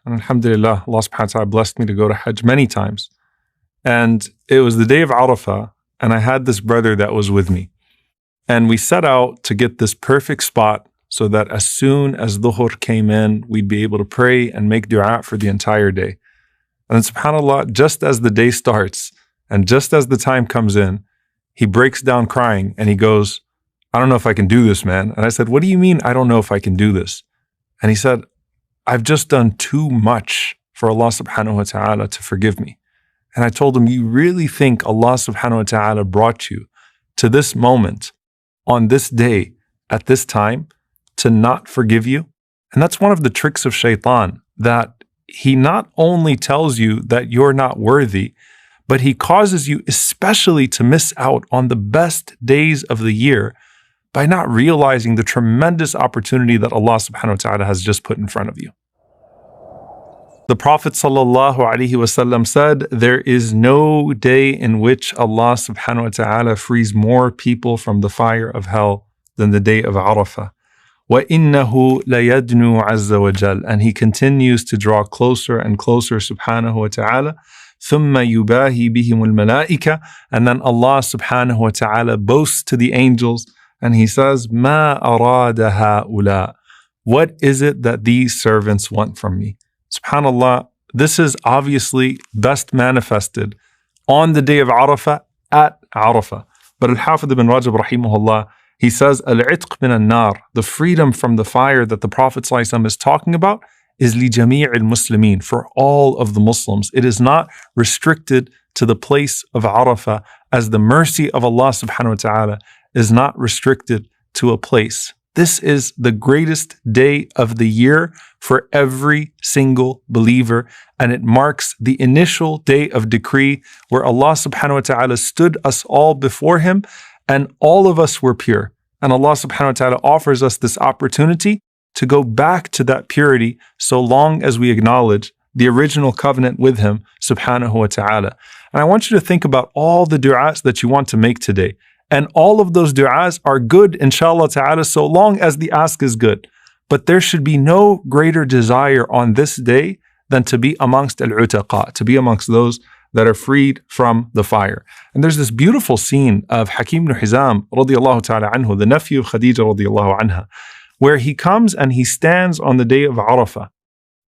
And alhamdulillah, Allah subhanahu wa ta'ala blessed me to go to Hajj many times. And it was the day of Arafah, and I had this brother that was with me. And we set out to get this perfect spot so that as soon as Dhuhr came in, we'd be able to pray and make dua for the entire day. And then subhanAllah, just as the day starts and just as the time comes in, he breaks down crying and he goes, I don't know if I can do this, man. And I said, what do you mean I don't know if I can do this? And he said, I've just done too much for Allah subhanahu wa ta'ala to forgive me. And I told him, you really think Allah subhanahu wa ta'ala brought you to this moment on this day at this time to not forgive you? And that's one of the tricks of shaitan, that he not only tells you that you're not worthy, but he causes you especially to miss out on the best days of the year by not realizing the tremendous opportunity that Allah subhanahu wa ta'ala has just put in front of you. The Prophet sallallahu alaihi wasallam said, there is no day in which Allah subhanahu wa ta'ala frees more people from the fire of hell than the day of Arafah. وَإِنَّهُ لَيَدْنُو عَزَّ وَجَلَّ. And he continues to draw closer and closer subhanahu wa ta'ala. ثُمَّ يُبَاهِي بِهِمُ الْمَلَائِكَةِ. And then Allah subhanahu wa ta'ala boasts to the angels and he says, مَا أَرَادَ هَؤُلَاءِ. What is it that these servants want from me? SubhanAllah, this is obviously best manifested on the day of Arafah at Arafah. But Al-Hafidh ibn Rajab rahimahullah, he says, Al-'itq min al-nar, the freedom from the fire that the Prophet ﷺ is talking about is li-jami' al-muslimin, for all of the Muslims. It is not restricted to the place of Arafah, as the mercy of Allah subhanahu wa ta'ala is not restricted to a place. This is the greatest day of the year for every single believer, and it marks the initial day of decree where Allah subhanahu wa ta'ala stood us all before Him and all of us were pure. And Allah subhanahu wa ta'ala offers us this opportunity to go back to that purity so long as we acknowledge the original covenant with Him subhanahu wa ta'ala. And I want you to think about all the du'as that you want to make today. And all of those du'as are good, inshallah ta'ala, so long as the ask is good. But there should be no greater desire on this day than to be amongst al-utaqa, to be amongst those that are freed from the fire. And there's this beautiful scene of Hakim ibn Hizam radiyallahu ta'ala anhu, the nephew of Khadija radiyallahu anha, where he comes and he stands on the day of Arafah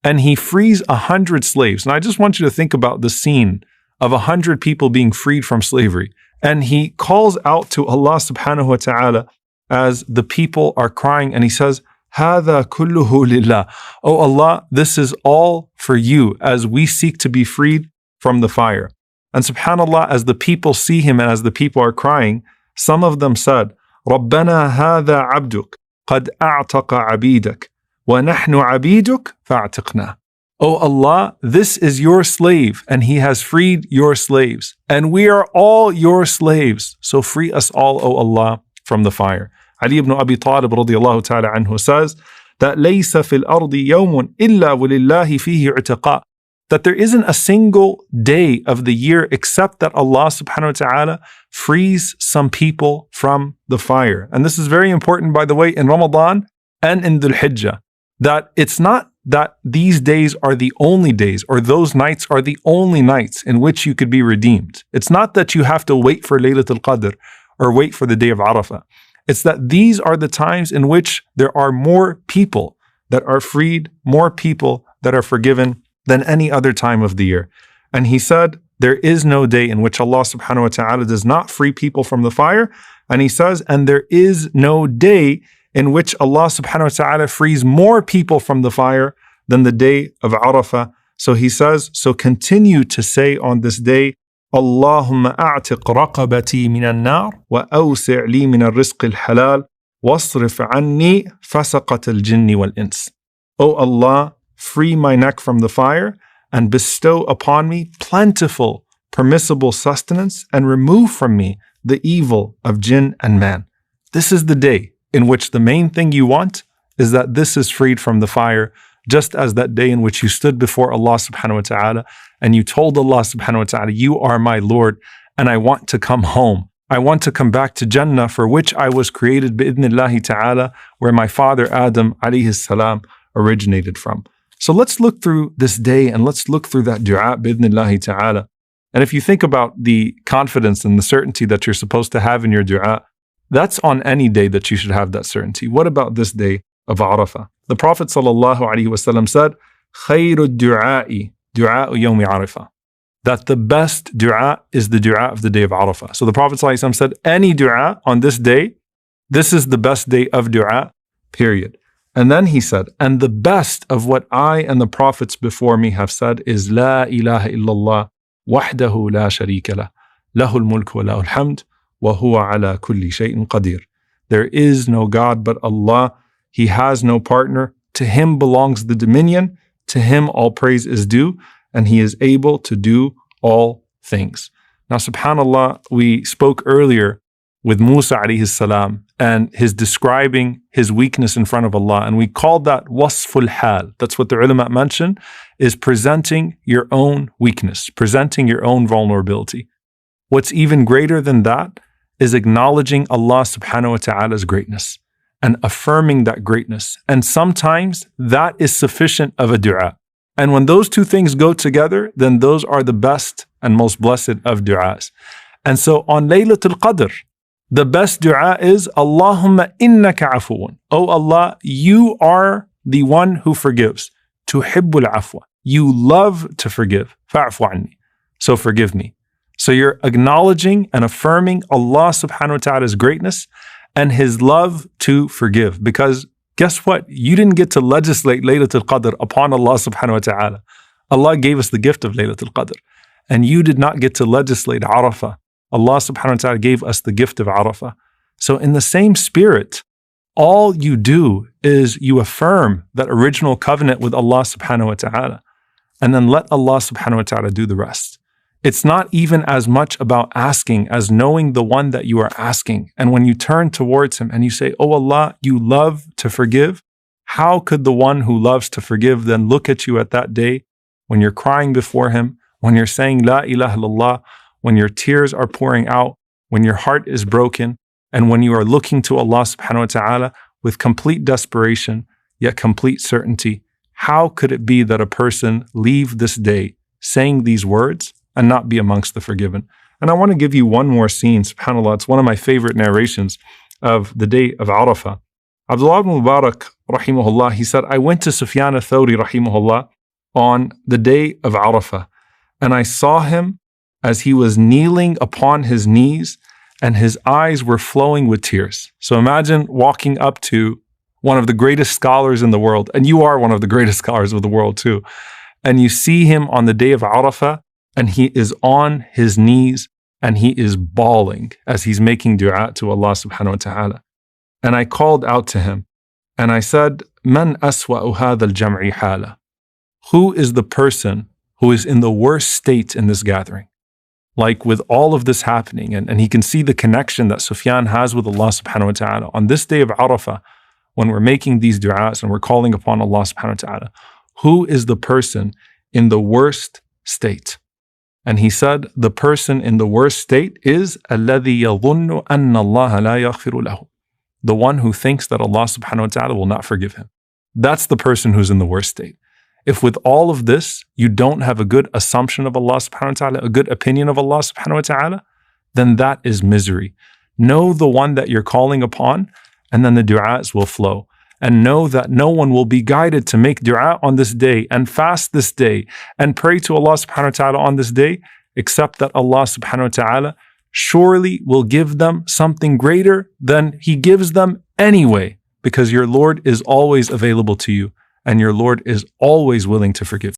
and he frees 100 slaves. And I just want you to think about the scene of 100 people being freed from slavery. And he calls out to Allah subhanahu wa ta'ala as the people are crying and he says, هَذَا كُلُّهُ لِلَّهِ. Oh Allah, this is all for you as we seek to be freed from the fire. And subhanallah, as the people see him and as the people are crying, some of them said, رَبَّنَا هَذَا عَبْدُكَ قَدْ أَعْتَقَ عَبِيدَكَ وَنَحْنُ عَبِيدُكَ فَاعْتِقْنَا. Oh Allah, this is your slave and he has freed your slaves and we are all your slaves. So free us all, O Allah, from the fire. Ali ibn Abi Talib radiyallahu ta'ala anhu says that لَيْسَ فِي الْأَرْضِ يَوْمٌ إِلَّا وَلِلَّهِ فِيهِ عُتَقَاء. That there isn't a single day of the year except that Allah subhanahu wa ta'ala frees some people from the fire. And this is very important, by the way, in Ramadan and in Dhull Hijjah, that it's not that these days are the only days or those nights are the only nights in which you could be redeemed. It's not that you have to wait for Laylatul Qadr or wait for the day of Arafah. It's that these are the times in which there are more people that are freed, more people that are forgiven than any other time of the year. And he said, there is no day in which Allah subhanahu wa ta'ala does not free people from the fire. And he says, and there is no day in which Allah subhanahu wa ta'ala frees more people from the fire than the day of Arafah. So he says, so continue to say on this day, Allahumma a'tiq raqabati min al-nar wa awsi' li min al-rizq al-halal wasrif anni fasaqat al-jinni wal-ins. O Allah, free my neck from the fire and bestow upon me plentiful, permissible sustenance and remove from me the evil of jinn and man. This is the day in which the main thing you want is that this is freed from the fire, just as that day in which you stood before Allah subhanahu wa ta'ala and you told Allah subhanahu wa ta'ala, you are my Lord and I want to come home. I want to come back to Jannah for which I was created bi'idhnillahi ta'ala, where my father Adam alayhi salam originated from. So let's look through this day and let's look through that dua bi'idhnillahi ta'ala. And if you think about the confidence and the certainty that you're supposed to have in your dua, that's on any day that you should have that certainty. What about this day of Arafah? The Prophet ﷺ said, خَيْرُ الدُّعَاءِ دُعَاءُ يَوْمِ عَرَفَةٍ, that the best dua is the dua of the day of Arafah. So the Prophet ﷺ said, any dua on this day, this is the best day of dua, period. And then he said, and the best of what I and the prophets before me have said is La ilaha illallah wahdahu la sharika lah, lahul mulk wa lahul hamd, wa huwa ala kulli shay'in qadir. There is no God but Allah. He has no partner. To him belongs the dominion. To him all praise is due, and he is able to do all things. Now, subhanAllah, we spoke earlier with Musa alayhi salam and his describing his weakness in front of Allah. And we called that wasful hal. That's what the ulama mentioned, is presenting your own weakness, presenting your own vulnerability. What's even greater than that is acknowledging Allah subhanahu wa ta'ala's greatness and affirming that greatness. And sometimes that is sufficient of a dua. And when those two things go together, then those are the best and most blessed of du'as. And so on Laylatul Qadr, the best dua is Allahumma innaka afuun. Oh Allah, you are the one who forgives. Tuhibbul afwa. You love to forgive. Fa'fu anni. So forgive me. So you're acknowledging and affirming Allah subhanahu wa ta'ala's greatness and his love to forgive. Because guess what? You didn't get to legislate Laylatul Qadr upon Allah subhanahu wa ta'ala. Allah gave us the gift of Laylatul Qadr. And you did not get to legislate Arafah. Allah subhanahu wa ta'ala gave us the gift of Arafah. So in the same spirit, all you do is you affirm that original covenant with Allah subhanahu wa ta'ala, and then let Allah subhanahu wa ta'ala do the rest. It's not even as much about asking as knowing the one that you are asking. And when you turn towards him and you say, oh Allah, you love to forgive, how could the one who loves to forgive then look at you at that day when you're crying before him, when you're saying La ilaha illallah, when your tears are pouring out, when your heart is broken, and when you are looking to Allah subhanahu wa ta'ala with complete desperation, yet complete certainty? How could it be that a person leave this day saying these words and not be amongst the forgiven? And I want to give you one more scene, subhanAllah. It's one of my favorite narrations of the day of Arafah. Abdullah ibn Mubarak, rahimahullah, he said, I went to Sufyan al-Thawri, rahimahullah, on the day of Arafah, and I saw him as he was kneeling upon his knees and his eyes were flowing with tears. So imagine walking up to one of the greatest scholars in the world, and you are one of the greatest scholars of the world too, and you see him on the day of Arafah, and he is on his knees and he is bawling as he's making dua to Allah subhanahu wa ta'ala. And I called out to him and I said, Man aswa'u hadha al-jam'i hala? Who is the person who is in the worst state in this gathering? Like with all of this happening, and he can see the connection that Sufyan has with Allah subhanahu wa ta'ala. On this day of Arafah, when we're making these du'as and we're calling upon Allah subhanahu wa ta'ala, who is the person in the worst state? And he said, the person in the worst state is الَّذِي يَظُنُّ أَنَّ اللَّهَ لَا يَغْفِرُ لَهُ. The one who thinks that Allah subhanahu wa ta'ala will not forgive him. That's the person who's in the worst state. If with all of this, you don't have a good assumption of Allah subhanahu wa ta'ala, a good opinion of Allah subhanahu wa ta'ala, then that is misery. Know the one that you're calling upon, and then the du'as will flow. And know that no one will be guided to make dua on this day and fast this day and pray to Allah subhanahu wa ta'ala on this day, except that Allah subhanahu wa ta'ala surely will give them something greater than He gives them anyway, because your Lord is always available to you and your Lord is always willing to forgive.